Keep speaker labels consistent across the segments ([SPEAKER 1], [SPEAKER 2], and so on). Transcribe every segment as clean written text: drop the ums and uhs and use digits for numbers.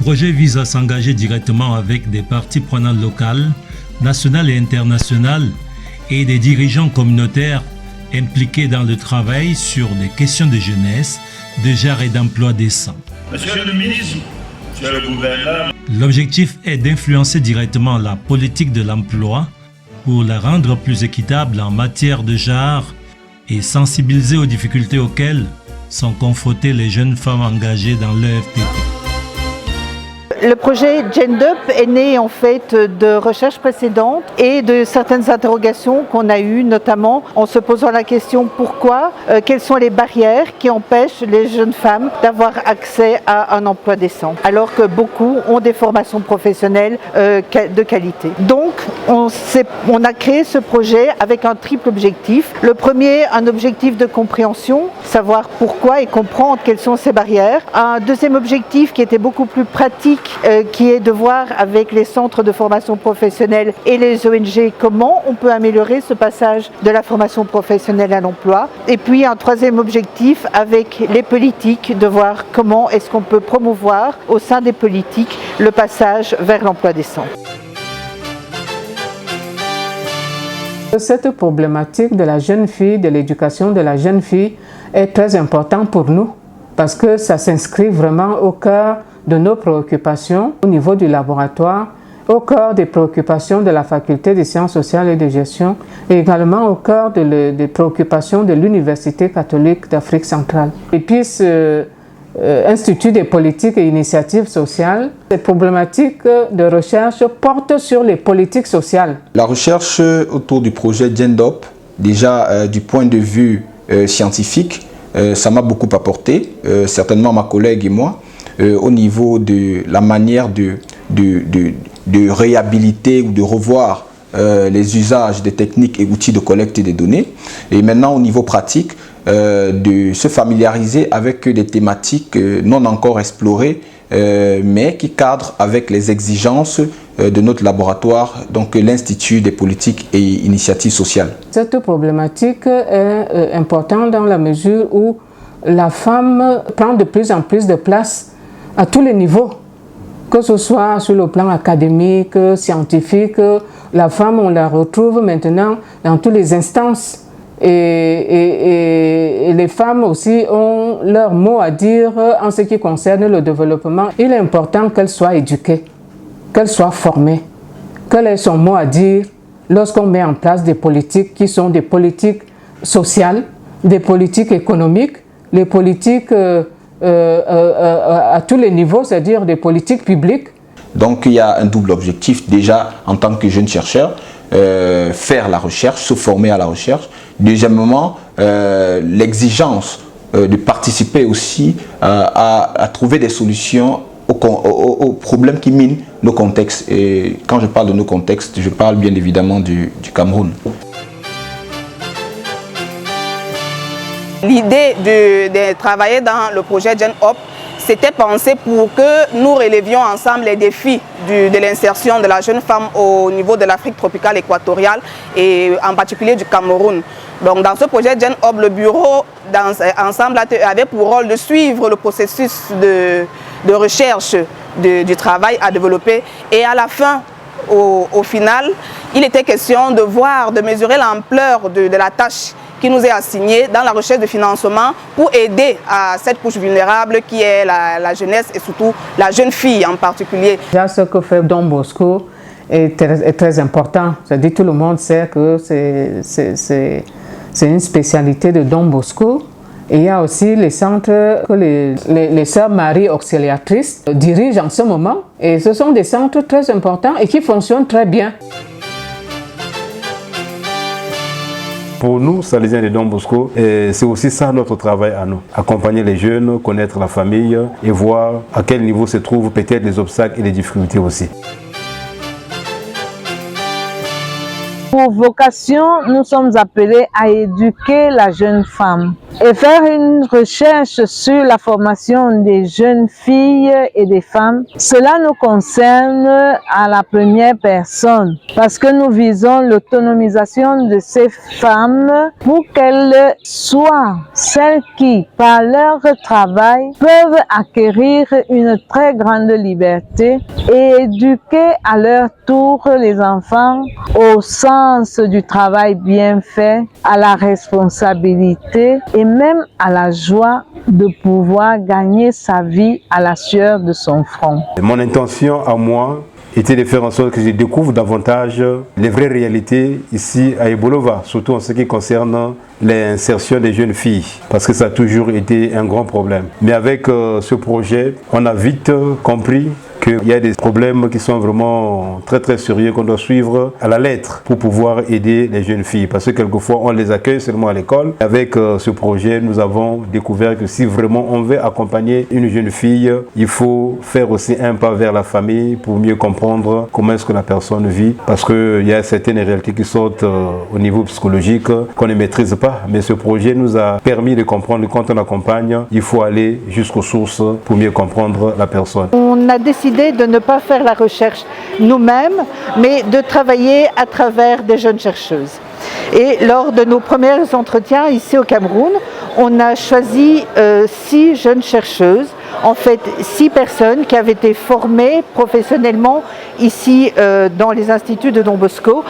[SPEAKER 1] projet vise à s'engager directement avec des parties prenantes locales, nationales et internationales et des dirigeants communautaires impliqués dans le travail sur des questions de jeunesse, de genre et d'emploi décent.
[SPEAKER 2] Monsieur le ministre, monsieur le gouverneur.
[SPEAKER 1] L'objectif est d'influencer directement la politique de l'emploi pour la rendre plus équitable en matière de genre et sensibiliser aux difficultés auxquelles sont confrontées les jeunes femmes engagées dans l'EFTP.
[SPEAKER 3] Le projet GenDup est né en fait de recherches précédentes et de certaines interrogations qu'on a eues, notamment en se posant la question pourquoi, quelles sont les barrières qui empêchent les jeunes femmes d'avoir accès à un emploi décent, alors que beaucoup ont des formations professionnelles de qualité. Donc on a créé ce projet avec un triple objectif. Le premier, un objectif de compréhension, savoir pourquoi et comprendre quelles sont ces barrières. Un deuxième objectif qui était beaucoup plus pratique, qui est de voir avec les centres de formation professionnelle et les ONG comment on peut améliorer ce passage de la formation professionnelle à l'emploi. Et puis un troisième objectif avec les politiques, de voir comment est-ce qu'on peut promouvoir au sein des politiques le passage vers l'emploi décent.
[SPEAKER 4] Cette problématique de la jeune fille, de l'éducation de la jeune fille est très importante pour nous parce que ça s'inscrit vraiment au cœur de nos préoccupations au niveau du laboratoire, au cœur des préoccupations de la faculté des sciences sociales et de gestion et également au cœur des préoccupations de l'Université catholique d'Afrique centrale. Et puis ce Institut des politiques et initiatives sociales, ces problématiques de recherche portent sur les politiques sociales.
[SPEAKER 5] La recherche autour du projet GenDup, déjà du point de vue scientifique, ça m'a beaucoup apporté, certainement ma collègue et moi, au niveau de la manière de réhabiliter ou de revoir les usages des techniques et outils de collecte des données. Et maintenant, au niveau pratique, de se familiariser avec des thématiques non encore explorées, mais qui cadrent avec les exigences de notre laboratoire, donc l'Institut des politiques et initiatives sociales.
[SPEAKER 4] Cette problématique est importante dans la mesure où la femme prend de plus en plus de place à tous les niveaux, que ce soit sur le plan académique, scientifique. La femme, on la retrouve maintenant dans toutes les instances. Et les femmes aussi ont leur mot à dire en ce qui concerne le développement. Il est important qu'elles soient éduquées, qu'elles soient formées, qu'elles aient son mot à dire lorsqu'on met en place des politiques qui sont des politiques sociales, des politiques économiques, les politiques à tous les niveaux, c'est-à-dire des politiques publiques.
[SPEAKER 5] Donc il y a un double objectif, déjà en tant que jeune chercheur, faire la recherche, se former à la recherche. Deuxièmement, l'exigence de participer aussi à trouver des solutions aux problèmes qui minent nos contextes. Et quand je parle de nos contextes, je parle bien évidemment du Cameroun.
[SPEAKER 6] L'idée de travailler dans le projet GenDup, c'était pensé pour que nous relevions ensemble les défis de l'insertion de la jeune femme au niveau de l'Afrique tropicale équatoriale et en particulier du Cameroun. Donc dans ce projet GenDup, le bureau ensemble avait pour rôle de suivre le processus de recherche du travail à développer et à la fin, au final, il était question de voir, de mesurer l'ampleur de la tâche qui nous est assignée dans la recherche de financement pour aider à cette couche vulnérable qui est la jeunesse et surtout la jeune fille en particulier.
[SPEAKER 4] Déjà, ce que fait Don Bosco est très important. C'est-à-dire tout le monde sait que c'est une spécialité de Don Bosco. Et il y a aussi les centres que les sœurs Marie Auxiliatrices dirigent en ce moment. Et ce sont des centres très importants et qui fonctionnent très bien.
[SPEAKER 7] Pour nous, Salésiens de Don Bosco, c'est aussi ça notre travail à nous. Accompagner les jeunes, connaître la famille et voir à quel niveau se trouvent peut-être les obstacles et les difficultés aussi.
[SPEAKER 8] Pour vocation, nous sommes appelés à éduquer la jeune femme. et faire une recherche sur la formation des jeunes filles et des femmes. Cela nous concerne à la première personne parce que nous visons l'autonomisation de ces femmes pour qu'elles soient celles qui, par leur travail, peuvent acquérir une très grande liberté et éduquer à leur tour les enfants au sens du travail bien fait, à la responsabilité et même à la joie de pouvoir gagner sa vie à la sueur de son front.
[SPEAKER 7] Mon intention à moi était de faire en sorte que je découvre davantage les vraies réalités ici à Ebolova, surtout en ce qui concerne l'insertion des jeunes filles, parce que ça a toujours été un grand problème. Mais avec ce projet, on a vite compris qu'il y a des problèmes qui sont vraiment très très sérieux qu'on doit suivre à la lettre pour pouvoir aider les jeunes filles. Parce que quelquefois on les accueille seulement à l'école. Avec ce projet, nous avons découvert que si vraiment on veut accompagner une jeune fille, il faut faire aussi un pas vers la famille pour mieux comprendre comment est-ce que la personne vit. Parce qu'il y a certaines réalités qui sortent au niveau psychologique qu'on ne maîtrise pas. Mais ce projet nous a permis de comprendre que quand on accompagne, il faut aller jusqu'aux sources pour mieux comprendre la personne.
[SPEAKER 3] On a décidé de ne pas faire la recherche nous-mêmes, mais de travailler à travers des jeunes chercheuses. Et lors de nos premiers entretiens ici au Cameroun, on a choisi 6 jeunes chercheuses, en fait 6 personnes qui avaient été formées professionnellement ici dans les instituts de Don Bosco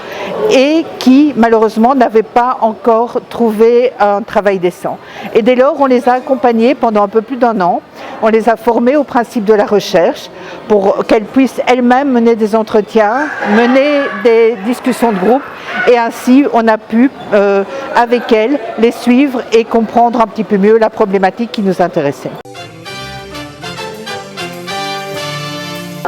[SPEAKER 3] et qui malheureusement n'avaient pas encore trouvé un travail décent. Et dès lors, on les a accompagnées pendant un peu plus d'1 an. On les a formées au principe de la recherche pour qu'elles puissent elles-mêmes mener des entretiens, mener des discussions de groupe et ainsi on a pu avec elles les suivre et comprendre un petit peu mieux la problématique qui nous intéressait.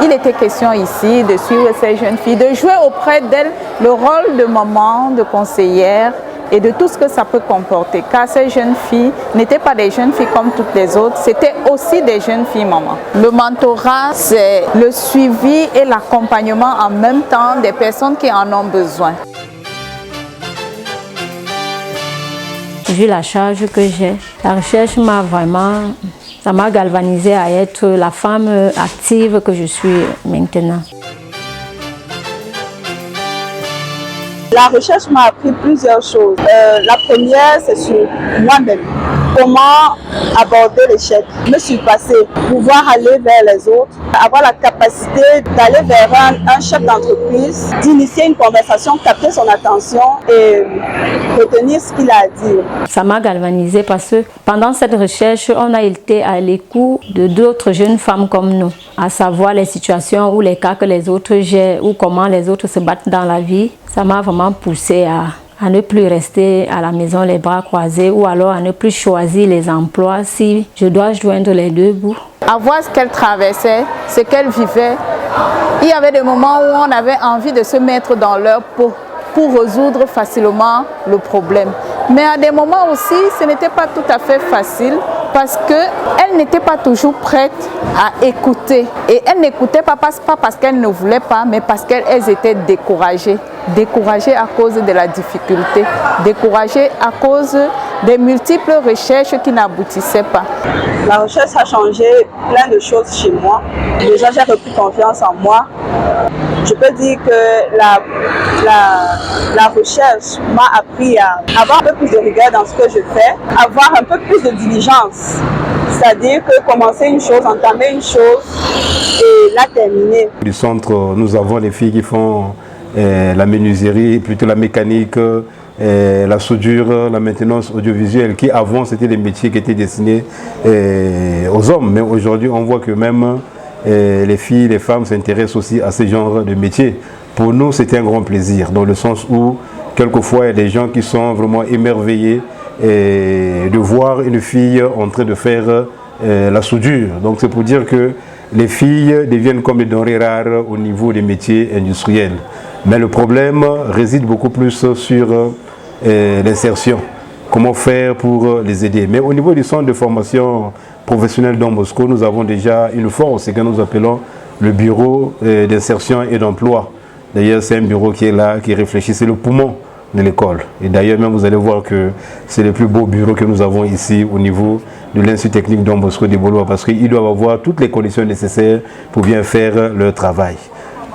[SPEAKER 9] Il était question ici de suivre ces jeunes filles, de jouer auprès d'elles le rôle de maman, de conseillère et de tout ce que ça peut comporter. Car ces jeunes filles n'étaient pas des jeunes filles comme toutes les autres, c'était aussi des jeunes filles maman. Le mentorat, c'est le suivi et l'accompagnement en même temps des personnes qui en ont besoin.
[SPEAKER 10] Vu la charge que j'ai, la recherche ça m'a galvanisée à être la femme active que je suis maintenant.
[SPEAKER 11] La recherche m'a appris plusieurs choses. La première, c'est sur moi-même. Comment aborder l'échec, me surpasser, pouvoir aller vers les autres, avoir la capacité d'aller vers un chef d'entreprise, d'initier une conversation, capter son attention et retenir ce qu'il a à dire.
[SPEAKER 10] Ça m'a galvanisée parce que pendant cette recherche, on a été à l'écoute de d'autres jeunes femmes comme nous, à savoir les situations ou les cas que les autres gèrent ou comment les autres se battent dans la vie. Ça m'a vraiment poussée à ne plus rester à la maison les bras croisés ou alors à ne plus choisir les emplois si je dois joindre les deux bouts.
[SPEAKER 9] À voir ce qu'elle traversait, ce qu'elle vivait, il y avait des moments où on avait envie de se mettre dans leur peau pour résoudre facilement le problème. Mais à des moments aussi, ce n'était pas tout à fait facile parce qu'elle n'était pas toujours prête à écouter. Et elle n'écoutait pas parce qu'elle ne voulait pas, mais parce qu'elles étaient découragées. Découragées à cause de la difficulté, découragées à cause des multiples recherches qui n'aboutissaient pas.
[SPEAKER 11] La recherche a changé plein de choses chez moi. Déjà, j'ai repris confiance en moi. Je peux dire que la recherche m'a appris à avoir un peu plus de rigueur dans ce que je fais, avoir un peu plus de diligence. C'est-à-dire que commencer une chose, entamer une chose et la terminer.
[SPEAKER 7] Du centre, nous avons les filles qui font la menuiserie, plutôt la mécanique, la soudure, la maintenance audiovisuelle, qui avant c'était des métiers qui étaient destinés aux hommes. Mais aujourd'hui, on voit que même les filles, les femmes s'intéressent aussi à ce genre de métiers. Pour nous, c'était un grand plaisir, dans le sens où, quelquefois, il y a des gens qui sont vraiment émerveillés de voir une fille en train de faire la soudure. Donc c'est pour dire que les filles deviennent comme des denrées rares au niveau des métiers industriels. Mais le problème réside beaucoup plus sur l'insertion. Comment faire pour les aider. Mais au niveau du centre de formation professionnelle Don Bosco, nous avons déjà une force, c'est que nous appelons le bureau d'insertion et d'emploi. D'ailleurs, c'est un bureau qui est là, qui réfléchit, c'est le poumon de l'école. Et d'ailleurs, même vous allez voir que c'est le plus beau bureau que nous avons ici au niveau de l'Institut technique Don Bosco de Boloa, parce qu'ils doivent avoir toutes les conditions nécessaires pour bien faire leur travail.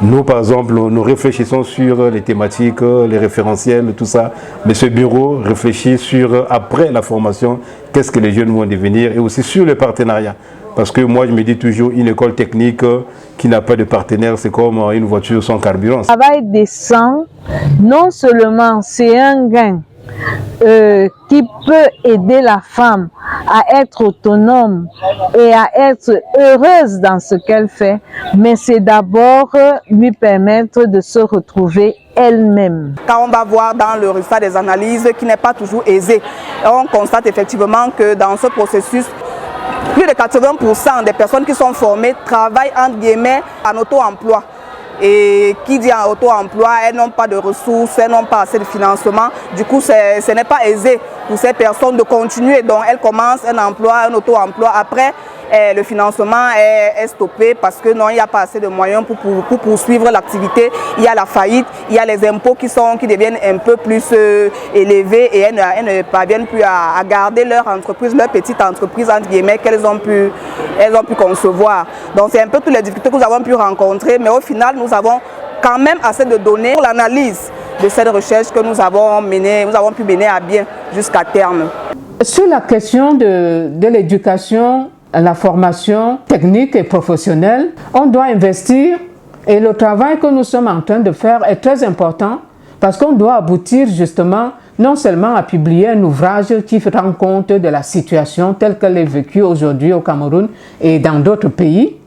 [SPEAKER 7] Nous, par exemple, nous réfléchissons sur les thématiques, les référentiels, tout ça. Mais ce bureau réfléchit sur, après la formation, qu'est-ce que les jeunes vont devenir, et aussi sur le partenariat. Parce que moi, je me dis toujours, une école technique qui n'a pas de partenaire, c'est comme une voiture sans carburant.
[SPEAKER 8] Le travail décent, non seulement c'est un gain qui peut aider la femme à être autonome et à être heureuse dans ce qu'elle fait, mais c'est d'abord lui permettre de se retrouver elle-même.
[SPEAKER 6] Quand on va voir dans le résultat des analyses qui n'est pas toujours aisé, on constate effectivement que dans ce processus, plus de 80% des personnes qui sont formées travaillent entre guillemets en auto-emploi. Et qui dit en auto-emploi, elles n'ont pas de ressources, elles n'ont pas assez de financement. Du coup, ce n'est pas aisé pour ces personnes de continuer. Donc, elles commencent un emploi, un auto-emploi. Après, le financement est stoppé parce que non, il n'y a pas assez de moyens pour poursuivre l'activité. Il y a la faillite, il y a les impôts qui deviennent un peu plus élevés et elles ne parviennent plus à garder leur entreprise, leur petite entreprise entre guillemets qu'elles ont pu concevoir. Donc c'est un peu toutes les difficultés que nous avons pu rencontrer, mais au final nous avons quand même assez de données pour l'analyse de cette recherche que nous avons pu mener à bien jusqu'à terme.
[SPEAKER 4] Sur la question de l'éducation, la formation technique et professionnelle, on doit investir, et le travail que nous sommes en train de faire est très important parce qu'on doit aboutir justement non seulement à publier un ouvrage qui rend compte de la situation telle qu'elle est vécue aujourd'hui au Cameroun et dans d'autres pays.